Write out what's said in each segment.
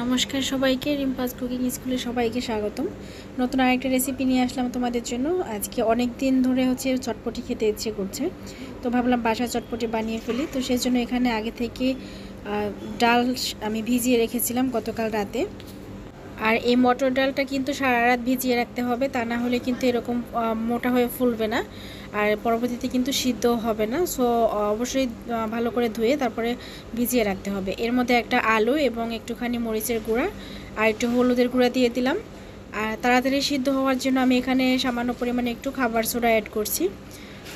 নমস্কার সবাইকে, রিম্পাস কুকিং স্কুলে সবাইকে স্বাগতম। নতুন আরেকটা রেসিপি নিয়ে আসলাম তোমাদের জন্য। আজকে অনেক দিন ধরে চটপটি খেতে ইচ্ছে করছে, তো ভাবলাম বাসায় চটপটি বানিয়ে ফেলি। তো সেই জন্য এখানে আগে থেকে ডাল আমি ভিজিয়ে রেখেছিলাম গতকাল রাতে। আর এই মটর ডালটা কিন্তু সারা রাত ভিজিয়ে রাখতে হবে, তা না হলে কিন্তু এরকম মোটা হয়ে ফুলবে না, আর পরবর্তীতে কিন্তু সিদ্ধ হবে না। সো অবশ্যই ভালো করে ধুয়ে তারপরে ভিজিয়ে রাখতে হবে। এর মধ্যে একটা আলু এবং একটুখানি মরিচের গুঁড়া আর একটু হলুদের গুঁড়া দিয়ে দিলাম। আর তাড়াতাড়ি সিদ্ধ হওয়ার জন্য আমি এখানে সামান্য পরিমাণে একটু খাবার সোডা অ্যাড করছি।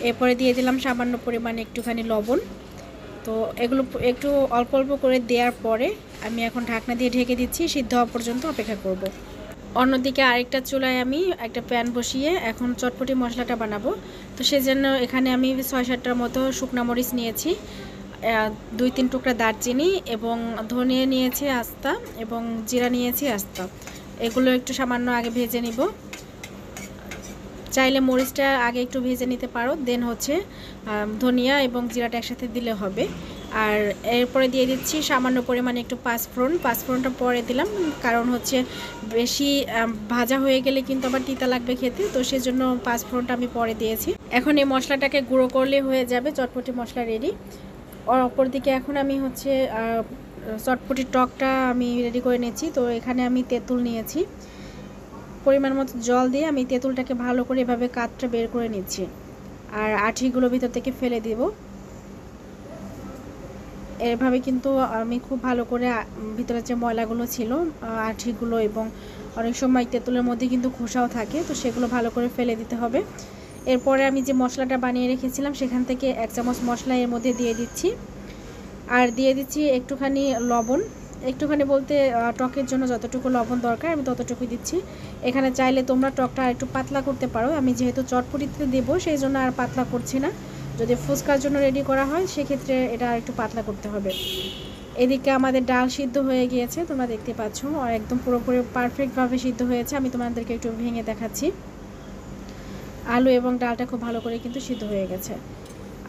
এরপরে দিয়ে দিলাম সামান্য পরিমাণে একটুখানি লবণ। তো এগুলো একটু অল্প অল্প করে দেওয়ার পরে আমি এখন ঢাকনা দিয়ে ঢেকে দিচ্ছি, সিদ্ধ হওয়া পর্যন্ত অপেক্ষা করব। অন্যদিকে আরেকটা চুলায় আমি একটা প্যান বসিয়ে এখন চটপটি মশলাটা বানাবো। তো সেজন্য এখানে আমি ৬-৭টার মতো শুকনা মরিচ নিয়েছি, ২-৩ টুকরা দারচিনি এবং ধনিয়া নিয়েছি আস্তা এবং জিরা নিয়েছি আস্তা। এগুলো একটু সামান্য আগে ভেজে নিব। চাইলে মরিচটা আগে একটু ভেজে নিতে পারো, দেন ধনিয়া এবং জিরাটা একসাথে দিলে হবে। আর এরপরে দিয়ে দিচ্ছি সামান্য পরিমাণে একটু পাঁচফোড়নটা পরে দিলাম, কারণ বেশি ভাজা হয়ে গেলে কিন্তু আবার তিতা লাগবে খেতে, তো সেজন্য পাঁচফোড়নটা আমি পরে দিয়েছি। এখন এই মশলাটাকে গুঁড়ো করলে হয়ে যাবে চটপটি মশলা রেডি। অপরদিকে এখন আমি চটপটির টকটা আমি রেডি করে নিয়েছি। তো এখানে আমি তেঁতুল নিয়েছি, পরিমাণ মতো জল দিয়ে আমি তেঁতুলটাকে ভালো করে এভাবে কাঠটা বের করে নিচ্ছি, আর আঠিগুলো ভিতর থেকে ফেলে দিব। এভাবে কিন্তু আমি খুব ভালো করে ভিতরে যে ময়লাগুলো ছিল আঠিগুলো, এবং অনেক সময় তেঁতুলের মধ্যে কিন্তু খোসাও থাকে, তো সেগুলো ভালো করে ফেলে দিতে হবে। এরপরে আমি যে মশলাটা বানিয়ে রেখেছিলাম সেখান থেকে 1 চামচ মশলা এর মধ্যে দিয়ে দিচ্ছি, আর দিয়ে দিচ্ছি একটুখানি লবণ। একটুখানি বলতে টকের জন্য যতটুকু লবণ দরকার আমি ততটুকুই দিচ্ছি। এখানে চাইলে তোমরা টকটা আর একটু পাতলা করতে পারো, আমি যেহেতু চটপটিতে দেবো সেই জন্য আর পাতলা করছি না। যদি ফুচকার জন্য রেডি করা হয় সেক্ষেত্রে এটা একটু পাতলা করতে হবে। এদিকে আমাদের ডাল সিদ্ধ হয়ে গিয়েছে, তোমরা দেখতে পাচ্ছ, আর একদম পুরোপুরি পারফেক্টভাবে সিদ্ধ হয়েছে। আমি তোমাদেরকে একটু ভেঙে দেখাচ্ছি। আলু এবং ডালটা খুব ভালো করে কিন্তু সিদ্ধ হয়ে গেছে।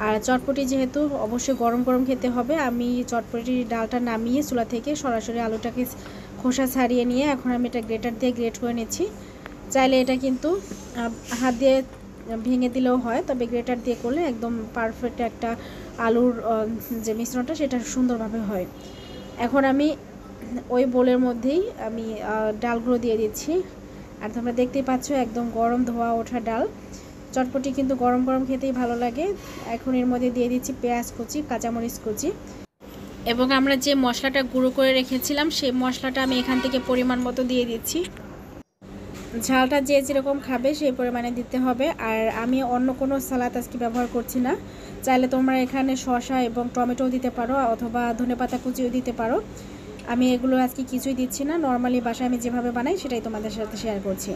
আর চটপটি যেহেতু অবশ্যই গরম গরম খেতে হবে, আমি চটপটির ডালটা নামিয়ে চুলা থেকে সরাসরি আলুটাকে খোসা ছাড়িয়ে নিয়ে এখন আমি এটা গ্রেটার দিয়ে গ্রেট করে নিচ্ছি। চাইলে এটা কিন্তু হাত দিয়ে ভেঙে দিলেও হয়, তবে গ্রেটার দিয়ে করলে একদম পারফেক্ট একটা আলুর যে মিশ্রণটা সেটা সুন্দরভাবে হয়। এখন আমি ওই বোলের মধ্যেই আমি ডালগুলো দিয়ে দিচ্ছি, আর তোমরা দেখতেই পাচ্ছ একদম গরম ধোয়া ওঠা ডাল। চটপটি কিন্তু গরম গরম খেতেই ভালো লাগে। এখন এর মধ্যে দিয়ে দিচ্ছি পেঁয়াজ কুচি, কাঁচামরিচ কুচি, এবং আমরা যে মশলাটা গুঁড়ো করে রেখেছিলাম সেই মশলাটা আমি এখান থেকে পরিমাণ মতো দিয়ে দিচ্ছি। ঝালটা যে যেরকম খাবে সেই পরিমাণে দিতে হবে। আর আমি অন্য কোনো সালাদ আজকে ব্যবহার করছি না, চাইলে তোমরা এখানে শসা এবং টমেটোও দিতে পারো, অথবা ধনেপাতা কুচিও দিতে পারো। আমি এগুলো আজকে কিছুই দিচ্ছি না, নর্মালি বাসায় আমি যেভাবে বানাই সেটাই তোমাদের সাথে শেয়ার করছি।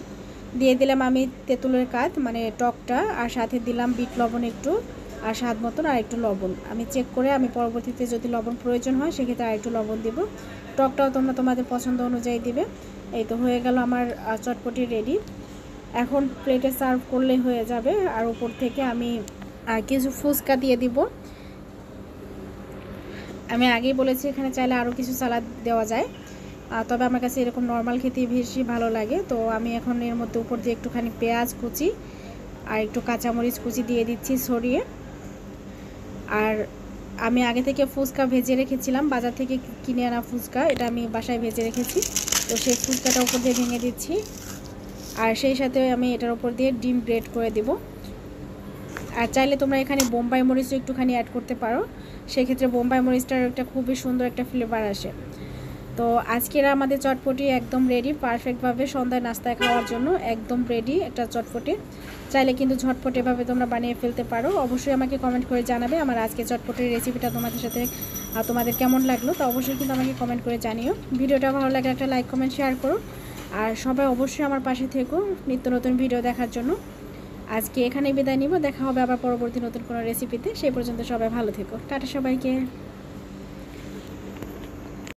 দিয়ে দিলাম আমি তেঁতুলের কাঠ, মানে টকটা, আর সাথে দিলাম বিট লবণ একটু, আর স্বাদ মতন আর একটু লবণ। আমি চেক করে আমি পরবর্তীতে যদি লবণ প্রয়োজন হয় সেক্ষেত্রে আর একটু লবণ দেব। টকটাও তোমরা তোমাদের পছন্দ অনুযায়ী দিবে। এই তো হয়ে গেল আমার চটপটি রেডি। এখন প্লেটে সার্ভ করলে হয়ে যাবে। আর উপর থেকে আমি কিছু ফুচকা দিয়ে দিব। আমি আগেই বলেছি এখানে চাইলে আরও কিছু সালাদ দেওয়া যায়, তবে আমার কাছে এরকম নর্মাল খেতে বেশি ভালো লাগে। তো আমি এখন এর মধ্যে উপর দিয়ে একটুখানি পেঁয়াজ কুচি আর একটু কাঁচামরিচ কুচি দিয়ে দিচ্ছি ছড়িয়ে। আর আমি আগে থেকে ফুচকা ভেজে রেখেছিলাম, বাজার থেকে কিনে আনা ফুচকা, এটা আমি বাসায় ভেজে রেখেছি। তো সেই ফুচকাটা উপর দিয়ে ভেঙে দিচ্ছি, আর সেই সাথে আমি এটার উপর দিয়ে ডিম গ্রেট করে দেব। আর চাইলে তোমরা এখানে বোম্বাই মরিচও একটুখানি অ্যাড করতে পারো, সেক্ষেত্রে বোম্বাই মরিচটার একটা খুবই সুন্দর একটা ফ্লেভার আসে। তো আজকের আমাদের চটপটি একদম রেডি, পারফেক্টভাবে সন্ধ্যায় নাস্তায় খাওয়ার জন্য একদম রেডি একটা চটপটি। চাইলে কিন্তু ঝটপট এভাবে তোমরা বানিয়ে ফেলতে পারো। অবশ্যই আমাকে কমেন্ট করে জানাবে আমার আজকে চটপটির রেসিপিটা তোমাদের কেমন লাগলো, তো অবশ্যই কিন্তু আমাকে কমেন্ট করে জানিও। ভিডিওটা ভালো লাগলে একটা লাইক কমেন্ট শেয়ার করো, আর সবাই অবশ্যই আমার পাশে থেকো নিত্য নতুন ভিডিও দেখার জন্য। আজকে এখানেই বিদায় নিব, দেখা হবে আবার পরবর্তী নতুন কোনো রেসিপিতে। সেই পর্যন্ত সবাই ভালো থেকো, টাটা সবাইকে।